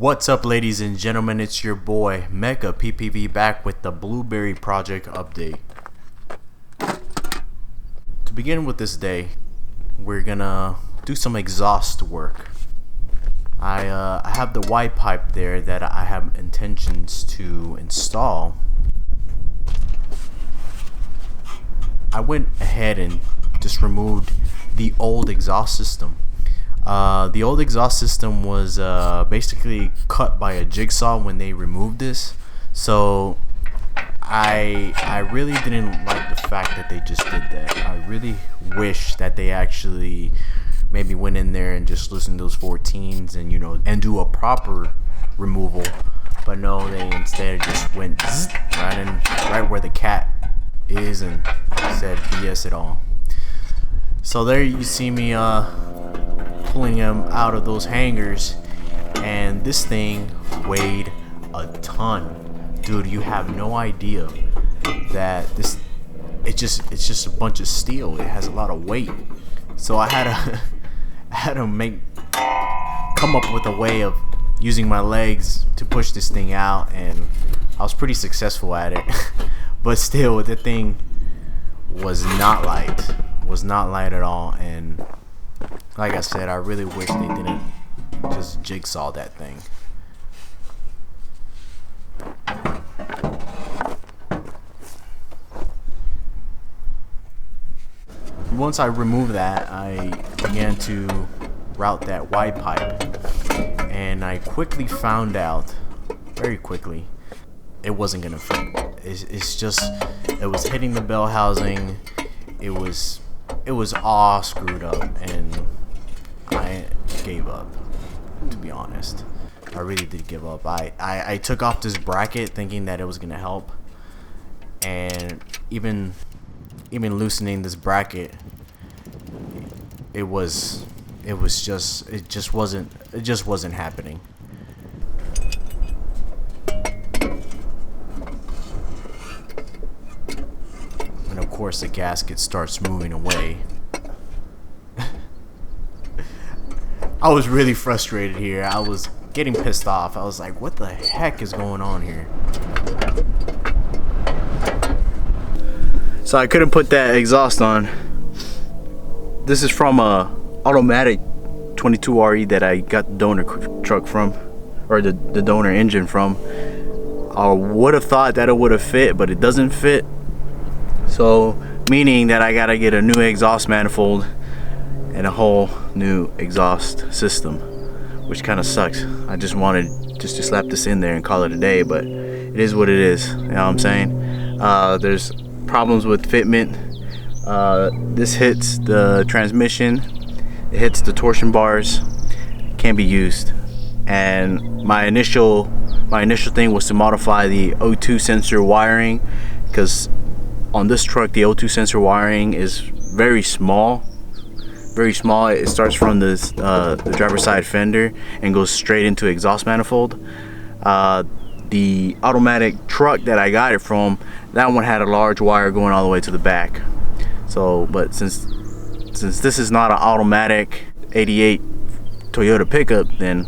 What's up, ladies and gentlemen? It's your boy Mecha PPV back with the Blueberry Project update. To begin with this day, we're gonna do some exhaust work. I have the Y pipe there that I have intentions to install. I went ahead and just removed the old exhaust system. The old exhaust system was basically cut by a jigsaw when they removed this, so I really didn't like the fact that they just did that. I really wish that they actually maybe went in there and just listened to those 14s and do a proper removal, but no, they instead just went right where the cat is and said BS it all. So there you see me pulling them out of those hangers, and this thing weighed a ton. Dude, you have no idea that it's just a bunch of steel. It has a lot of weight. So I had to come up with a way of using my legs to push this thing out, and I was pretty successful at it. But still, the thing was not light at all, and like I said, I really wish they didn't just jigsaw that thing. Once I removed that, I began to route that Y pipe, and I quickly found out, very quickly, it wasn't gonna fit. It was hitting the bell housing. It was all screwed up, and I gave up, to be honest. I really did give up. I took off this bracket thinking that it was gonna help, and even loosening this bracket, it just wasn't happening. And of course the gasket starts moving away. I was really frustrated here. I was getting pissed off. I was like, what the heck is going on here? So I couldn't put that exhaust on. This is from a automatic 22RE that I got the donor truck from, or the donor engine from. I would have thought that it would have fit, but it doesn't fit. So meaning that I gotta get a new exhaust manifold and a whole new exhaust system, which kind of sucks. I just wanted just to slap this in there and call it a day, but it is what it is. You know what I'm saying? There's problems with fitment. This hits the transmission, it hits the torsion bars, can't be used. And my initial thing was to modify the O2 sensor wiring, because on this truck the O2 sensor wiring is very small. It starts from the driver's side fender and goes straight into exhaust manifold. The automatic truck that I got it from, that one had a large wire going all the way to the back. So, but since this is not an automatic 88 Toyota pickup, then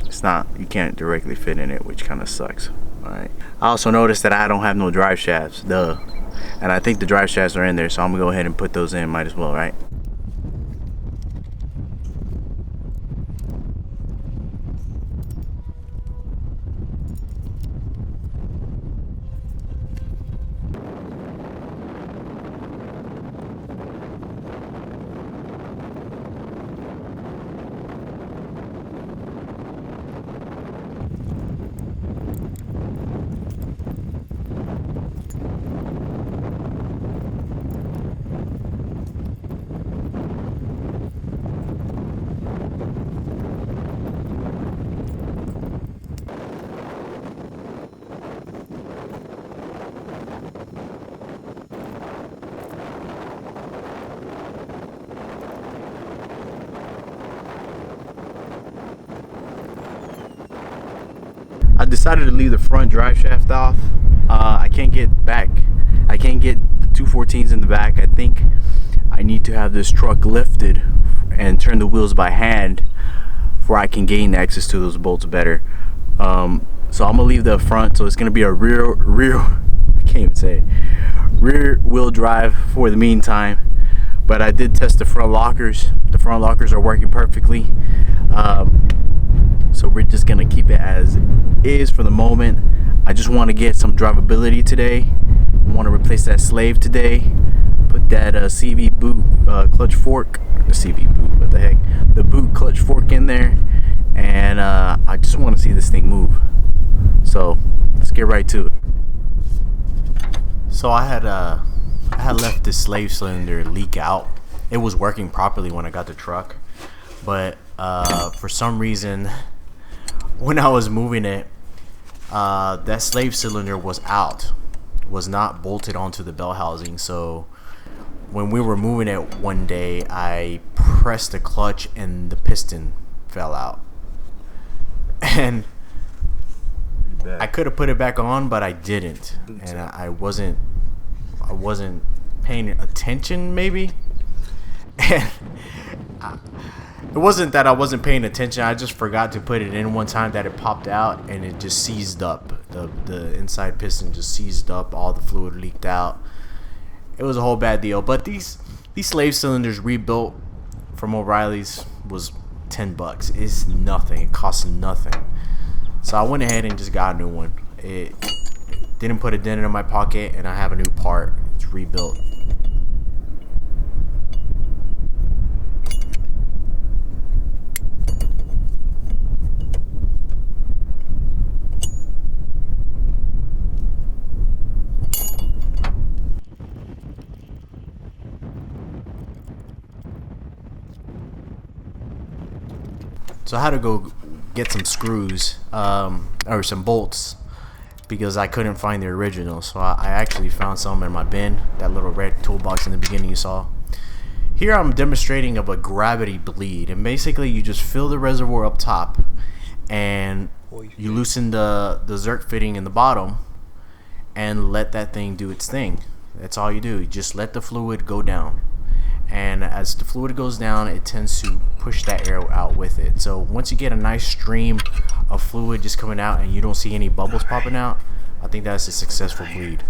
it's not, you can't directly fit in it, which kind of sucks. All right. I also noticed that I don't have no drive shafts, and I think the drive shafts are in there, so I'm gonna go ahead and put those in. Might as well, right? I decided to leave the front drive shaft off. I can't get the 214s in the back. I think I need to have this truck lifted and turn the wheels by hand before I can gain access to those bolts better. So I'm gonna leave the front, so it's gonna be a rear I can't even say rear wheel drive for the meantime. But I did test the front lockers. The front lockers are working perfectly. So we're just gonna keep it as is for the moment. I just want to get some drivability today. I want to replace that slave today. Put that CV boot clutch fork, the CV boot, what the heck, the boot clutch fork in there, and I just want to see this thing move. So let's get right to it. So I had left this slave cylinder leak out. It was working properly when I got the truck, but for some reason, when I was moving it, that slave cylinder was out, was not bolted onto the bell housing. So when we were moving it one day, I pressed the clutch and the piston fell out. And I could have put it back on, but I didn't, and I wasn't paying attention, maybe. And it wasn't that I wasn't paying attention. I just forgot to put it in one time that it popped out, and it just seized up. The inside piston just seized up. All the fluid leaked out. It was a whole bad deal. But these slave cylinders rebuilt from O'Reilly's was $10. It's nothing. It costs nothing. So I went ahead and just got a new one. It didn't put a dent in my pocket, and I have a new part. It's rebuilt. So I had to go get some screws or some bolts because I couldn't find the original. So I actually found some in my bin, that little red toolbox in the beginning you saw. Here I'm demonstrating of a gravity bleed, and basically you just fill the reservoir up top and you loosen the zerk fitting in the bottom and let that thing do its thing. That's all you do. You just let the fluid go down. And as the fluid goes down, it tends to push that air out with it. So once you get a nice stream of fluid just coming out and you don't see any bubbles popping out, I think that's a successful bleed.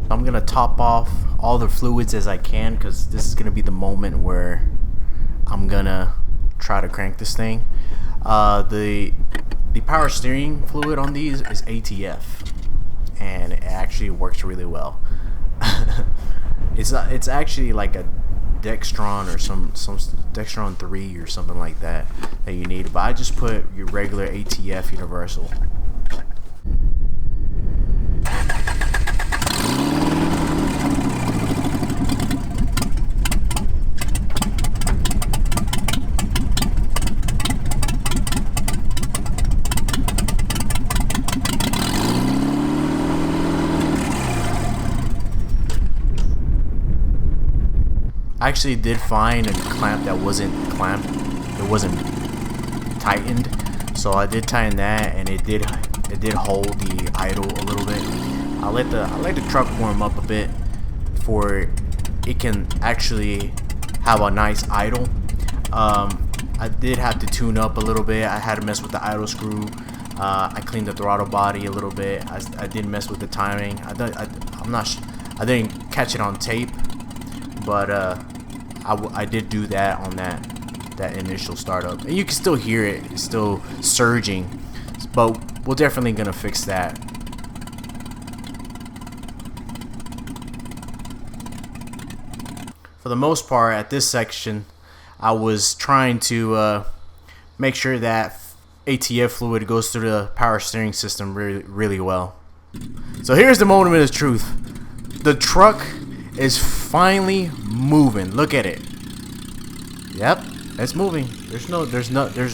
I'm gonna top off all the fluids as I can, because this is gonna be the moment where I'm gonna try to crank this thing. The power steering fluid on these is ATF, and it actually works really well. It's actually like a Dextron or some Dextron 3 or something like that you need, but I just put your regular ATF universal. I actually did find a clamp that wasn't clamped, it wasn't tightened, so I did tighten that, and it did hold the idle a little bit. I let the truck warm up a bit before it can actually have a nice idle. I did have to tune up a little bit. I had to mess with the idle screw. I cleaned the throttle body a little bit. I did mess with the timing. I didn't catch it on tape, but I did do that on that initial startup, and you can still hear it. It's still surging, but we're definitely gonna fix that. For the most part, at this section, I was trying to make sure that ATF fluid goes through the power steering system really, really well. So here's the moment of truth. The truck is finally moving. Look at it. Yep, it's moving. There's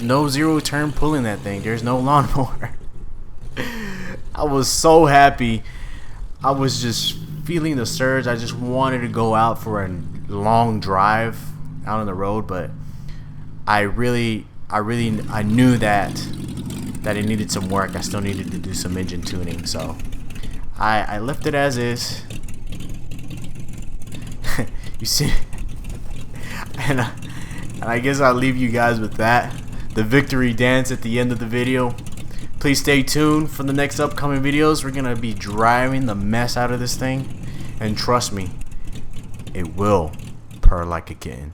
no zero turn pulling that thing. There's no lawnmower. I was so happy. I was just feeling the surge. I just wanted to go out for a long drive out on the road, but I knew that that it needed some work. I still needed to do some engine tuning, so I left it as is. You see, and I guess I'll leave you guys with that, the victory dance at the end of the video. Please stay tuned for the next upcoming videos. We're gonna be driving the mess out of this thing, and trust me, it will purr like a kitten.